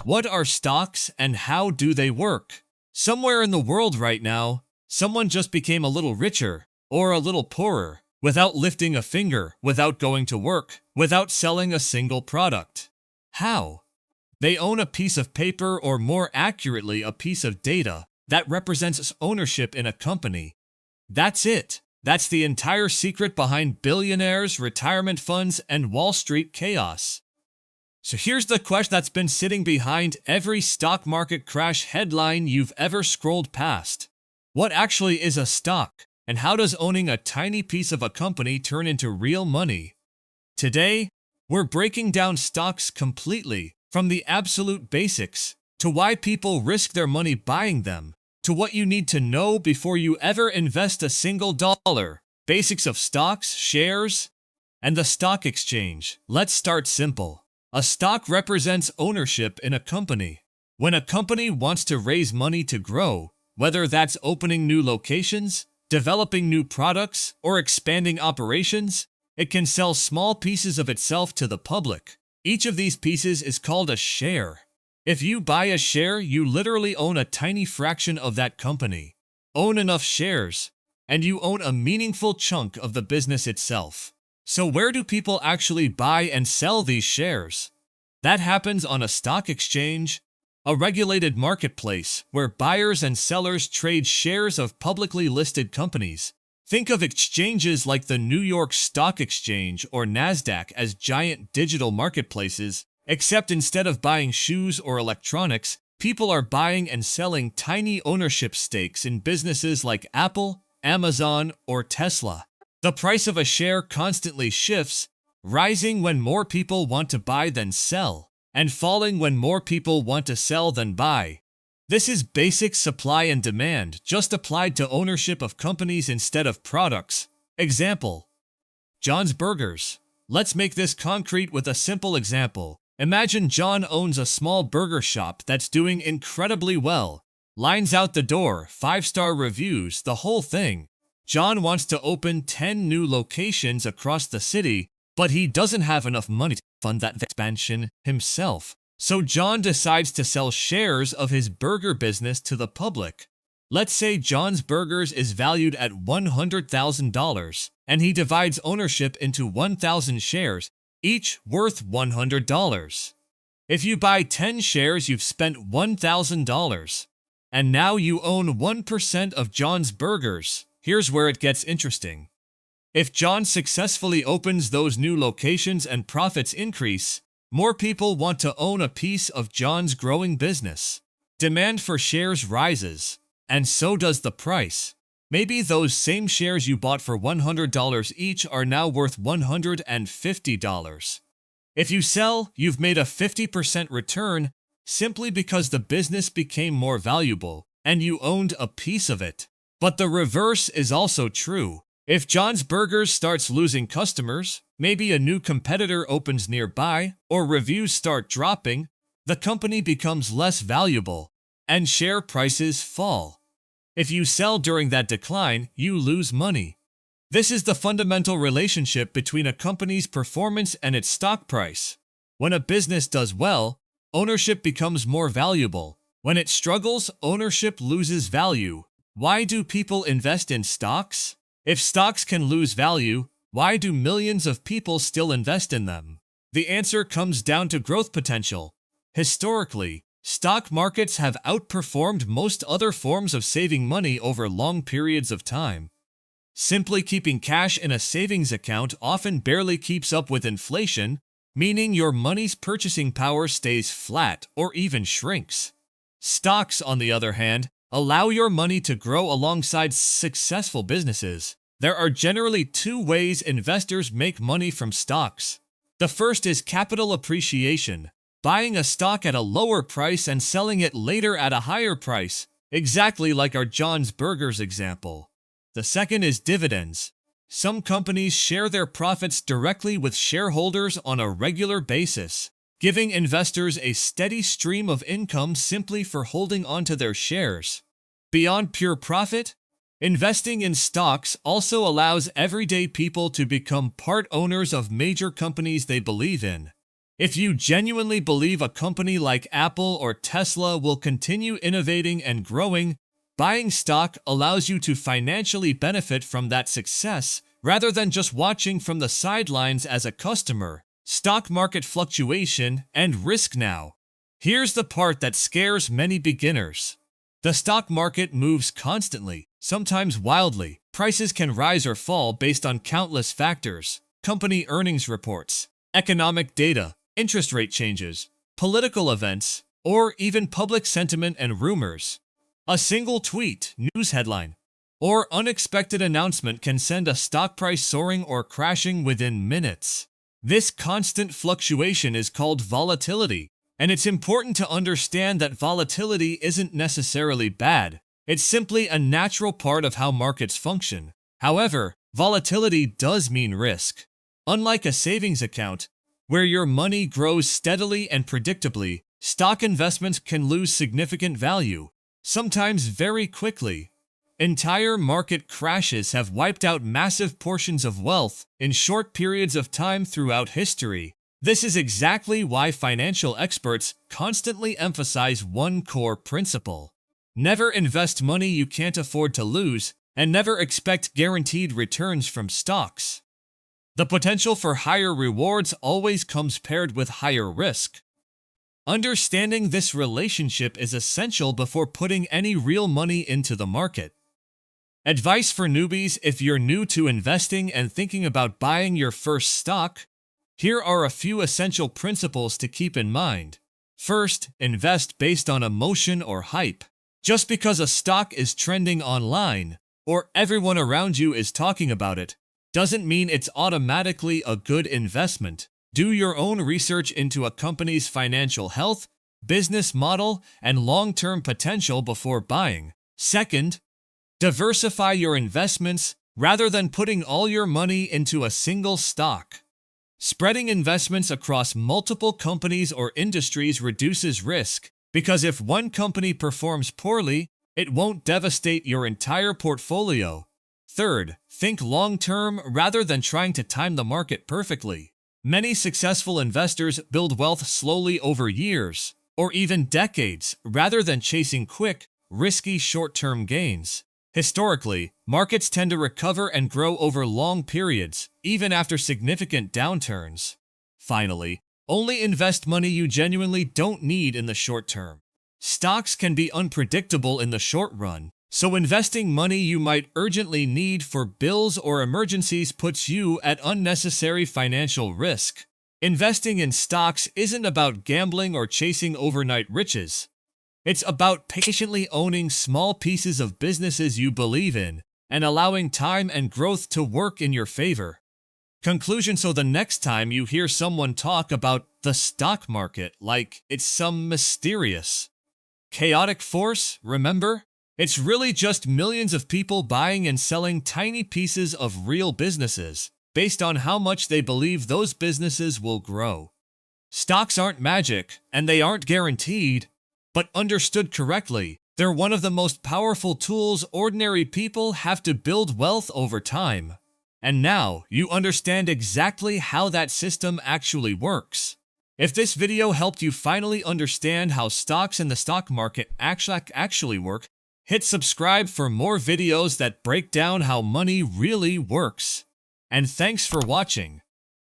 What are stocks and how do they work? Somewhere in the world right now, someone just became a little richer or a little poorer without lifting a finger, without going to work, without selling a single product. How? They own a piece of paper, or more accurately, a piece of data that represents ownership in a company. That's it. That's the entire secret behind billionaires, retirement funds, and Wall Street chaos. So here's the question that's been sitting behind every stock market crash headline you've ever scrolled past. What actually is a stock, and how does owning a tiny piece of a company turn into real money? Today, we're breaking down stocks completely, from the absolute basics, to why people risk their money buying them, to what you need to know before you ever invest a single dollar, basics of stocks, shares, and the stock exchange. Let's start simple. A stock represents ownership in a company. When a company wants to raise money to grow, whether that's opening new locations, developing new products, or expanding operations, it can sell small pieces of itself to the public. Each of these pieces is called a share. If you buy a share, you literally own a tiny fraction of that company. Own enough shares, and you own a meaningful chunk of the business itself. So where do people actually buy and sell these shares? That happens on a stock exchange, a regulated marketplace where buyers and sellers trade shares of publicly listed companies. Think of exchanges like the New York Stock Exchange or NASDAQ as giant digital marketplaces, except instead of buying shoes or electronics, people are buying and selling tiny ownership stakes in businesses like Apple, Amazon, or Tesla. The price of a share constantly shifts, rising when more people want to buy than sell, and falling when more people want to sell than buy. This is basic supply and demand, just applied to ownership of companies instead of products. Example: John's Burgers. Let's make this concrete with a simple example. Imagine John owns a small burger shop that's doing incredibly well. Lines out the door, 5-star reviews, the whole thing. John wants to open 10 new locations across the city, but he doesn't have enough money to fund that expansion himself. So John decides to sell shares of his burger business to the public. Let's say John's Burgers is valued at $100,000, and he divides ownership into 1,000 shares, each worth $100. If you buy 10 shares, you've spent $1,000. And now you own 1% of John's Burgers. Here's where it gets interesting. If John successfully opens those new locations and profits increase, more people want to own a piece of John's growing business. Demand for shares rises, and so does the price. Maybe those same shares you bought for $100 each are now worth $150. If you sell, you've made a 50% return simply because the business became more valuable and you owned a piece of it. But the reverse is also true. If John's Burgers starts losing customers, maybe a new competitor opens nearby, or reviews start dropping, the company becomes less valuable, and share prices fall. If you sell during that decline, you lose money. This is the fundamental relationship between a company's performance and its stock price. When a business does well, ownership becomes more valuable. When it struggles, ownership loses value. Why do people invest in stocks? If stocks can lose value, why do millions of people still invest in them? The answer comes down to growth potential. Historically, stock markets have outperformed most other forms of saving money over long periods of time. Simply keeping cash in a savings account often barely keeps up with inflation, meaning your money's purchasing power stays flat or even shrinks. Stocks, on the other hand, allow your money to grow alongside successful businesses. There are generally two ways investors make money from stocks. The first is capital appreciation, buying a stock at a lower price and selling it later at a higher price, exactly like our John's Burgers example. The second is dividends. Some companies share their profits directly with shareholders on a regular basis, giving investors a steady stream of income simply for holding onto their shares. Beyond pure profit, investing in stocks also allows everyday people to become part owners of major companies they believe in. If you genuinely believe a company like Apple or Tesla will continue innovating and growing, buying stock allows you to financially benefit from that success rather than just watching from the sidelines as a customer. Stock market fluctuation and risk now. Here's the part that scares many beginners. The stock market moves constantly, sometimes wildly. Prices can rise or fall based on countless factors: company earnings reports, economic data, interest rate changes, political events, or even public sentiment and rumors. A single tweet, news headline, or unexpected announcement can send a stock price soaring or crashing within minutes. This constant fluctuation is called volatility, and it's important to understand that volatility isn't necessarily bad. It's simply a natural part of how markets function. However, volatility does mean risk. Unlike a savings account, where your money grows steadily and predictably, stock investments can lose significant value, sometimes very quickly. Entire market crashes have wiped out massive portions of wealth in short periods of time throughout history. This is exactly why financial experts constantly emphasize one core principle: never invest money you can't afford to lose, and never expect guaranteed returns from stocks. The potential for higher rewards always comes paired with higher risk. Understanding this relationship is essential before putting any real money into the market. Advice for newbies: if you're new to investing and thinking about buying your first stock, here are a few essential principles to keep in mind. First, invest based on emotion or hype. Just because a stock is trending online, or everyone around you is talking about it, doesn't mean it's automatically a good investment. Do your own research into a company's financial health, business model, and long-term potential before buying. Second, diversify your investments rather than putting all your money into a single stock. Spreading investments across multiple companies or industries reduces risk, because if one company performs poorly, it won't devastate your entire portfolio. Third, think long-term rather than trying to time the market perfectly. Many successful investors build wealth slowly over years, or even decades, rather than chasing quick, risky short-term gains. Historically, markets tend to recover and grow over long periods, even after significant downturns. Finally, only invest money you genuinely don't need in the short term. Stocks can be unpredictable in the short run, so investing money you might urgently need for bills or emergencies puts you at unnecessary financial risk. Investing in stocks isn't about gambling or chasing overnight riches. It's about patiently owning small pieces of businesses you believe in and allowing time and growth to work in your favor. Conclusion: so the next time you hear someone talk about the stock market like it's some mysterious, chaotic force, remember, it's really just millions of people buying and selling tiny pieces of real businesses based on how much they believe those businesses will grow. Stocks aren't magic, and they aren't guaranteed, but understood correctly, they're one of the most powerful tools ordinary people have to build wealth over time. And now, you understand exactly how that system actually works. If this video helped you finally understand how stocks and the stock market actually work, hit subscribe for more videos that break down how money really works. And thanks for watching.